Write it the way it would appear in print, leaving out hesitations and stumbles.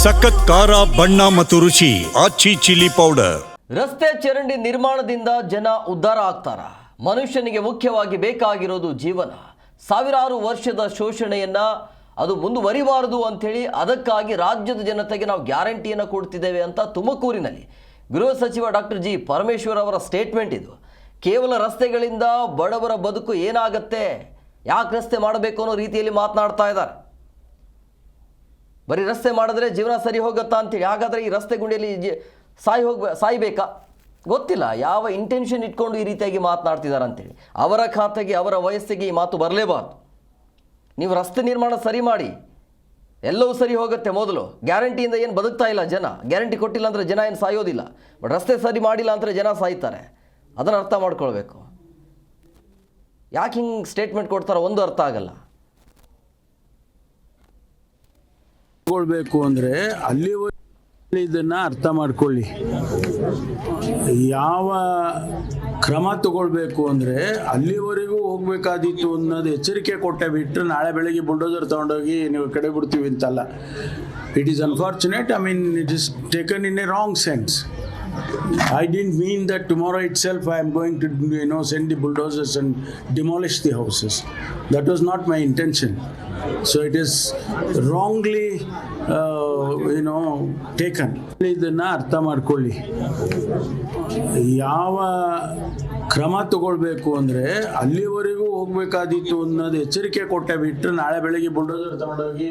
ಸಖತ್ ಖಾರ ಬಣ್ಣ ಮತ್ತು ರುಚಿ ಆಚಿ ಚಿಲ್ಲಿ ಪೌಡರ್. ರಸ್ತೆ ಚರಂಡಿ ನಿರ್ಮಾಣದಿಂದ ಜನ ಉದ್ಧಾರ ಆಗ್ತಾರ? ಮನುಷ್ಯನಿಗೆ ಮುಖ್ಯವಾಗಿ ಬೇಕಾಗಿರೋದು ಜೀವನ. ಸಾವಿರಾರು ವರ್ಷದ ಶೋಷಣೆಯನ್ನ ಅದು ಮುಂದುವರಿಬಾರದು ಅಂಥೇಳಿ ಅದಕ್ಕಾಗಿ ರಾಜ್ಯದ ಜನತೆಗೆ ನಾವು ಗ್ಯಾರಂಟಿಯನ್ನು ಕೊಡ್ತಿದ್ದೇವೆ ಅಂತ ತುಮಕೂರಿನಲ್ಲಿ ಗೃಹ ಸಚಿವ ಡಾಕ್ಟರ್ ಜಿ ಪರಮೇಶ್ವರ್ ಅವರ ಸ್ಟೇಟ್ಮೆಂಟ್ ಇದು. ಕೇವಲ ರಸ್ತೆಗಳಿಂದ ಬಡವರ ಬದುಕು ಏನಾಗತ್ತೆ, ಯಾಕೆ ರಸ್ತೆ ಮಾಡಬೇಕು ಅನ್ನೋ ರೀತಿಯಲ್ಲಿ ಮಾತನಾಡ್ತಾ ಇದ್ದಾರೆ. ಬರೀ ರಸ್ತೆ ಮಾಡಿದ್ರೆ ಜೀವನ ಸರಿ ಹೋಗುತ್ತಾ ಅಂತೇಳಿ. ಹಾಗಾದರೆ ಈ ರಸ್ತೆ ಗುಂಡಿಯಲ್ಲಿ ಸಾಯ್ಬೇಕಾ ಗೊತ್ತಿಲ್ಲ. ಯಾವ ಇಂಟೆನ್ಷನ್ ಇಟ್ಕೊಂಡು ಈ ರೀತಿಯಾಗಿ ಮಾತನಾಡ್ತಿದ್ದಾರೆ ಅಂತೇಳಿ. ಅವರ ಖಾತೆಗೆ ಅವರ ವಯಸ್ಸಿಗೆ ಈ ಮಾತು ಬರಲೇಬಾರ್ದು. ನೀವು ರಸ್ತೆ ನಿರ್ಮಾಣ ಸರಿ ಮಾಡಿ, ಎಲ್ಲವೂ ಸರಿ ಹೋಗುತ್ತೆ. ಮೊದಲು ಗ್ಯಾರಂಟಿಯಿಂದ ಏನು ಬದುಕ್ತಾ ಇಲ್ಲ ಜನ. ಗ್ಯಾರಂಟಿ ಕೊಟ್ಟಿಲ್ಲ ಅಂದರೆ ಜನ ಏನು ಸಾಯೋದಿಲ್ಲ. ಬಟ್ ರಸ್ತೆ ಸರಿ ಮಾಡಿಲ್ಲ ಅಂದರೆ ಜನ ಸಾಯ್ತಾರೆ. ಅದನ್ನು ಅರ್ಥ ಮಾಡ್ಕೊಳ್ಬೇಕು. ಯಾಕೆ ಹಿಂಗೆ ಸ್ಟೇಟ್ಮೆಂಟ್ ಕೊಡ್ತಾರೋ ಒಂದು ಅರ್ಥ ಆಗಲ್ಲ. ಬೇಕು ಅಂದರೆ ಅಲ್ಲಿ ಇದನ್ನು ಅರ್ಥ ಮಾಡ್ಕೊಳ್ಳಿ. ಯಾವ ಕ್ರಮ ತಗೊಳ್ಬೇಕು ಅಂದರೆ ಅಲ್ಲಿವರೆಗೂ ಹೋಗಬೇಕಾದಿತ್ತು ಅನ್ನೋದು ಎಚ್ಚರಿಕೆ ಕೊಟ್ಟೆ ಬಿಟ್ಟರೆ ನಾಳೆ ಬೆಳಗ್ಗೆ ಬುಲ್ಡೋಸರ್ ತೊಗೊಂಡೋಗಿ ನೀವು ಕಡೆ ಬಿಡ್ತೀವಿ ಅಂತಲ್ಲ. It is unfortunate. I mean it is taken in a wrong sense. I didn't mean that tomorrow itself I am going to send the bulldozers and demolish the houses. That was not my intention. So it is wrongly taken. ಇದನ್ನು ಅರ್ಥ ಮಾಡ್ಕೊಳ್ಳಿ. ಯಾವ ಕ್ರಮ ತಗೊಳ್ಬೇಕು ಅಂದರೆ ಅಲ್ಲಿವರೆಗೂ ಹೋಗಬೇಕಾದಿತ್ತು ಅನ್ನೋದು ಎಚ್ಚರಿಕೆ ಕೊಟ್ಟೆ ಬಿಟ್ಟರೆ ನಾಳೆ ಬೆಳಗ್ಗೆ ಬುಲ್ಡೋಸರ್ ತಗೊಂಡೋಗಿ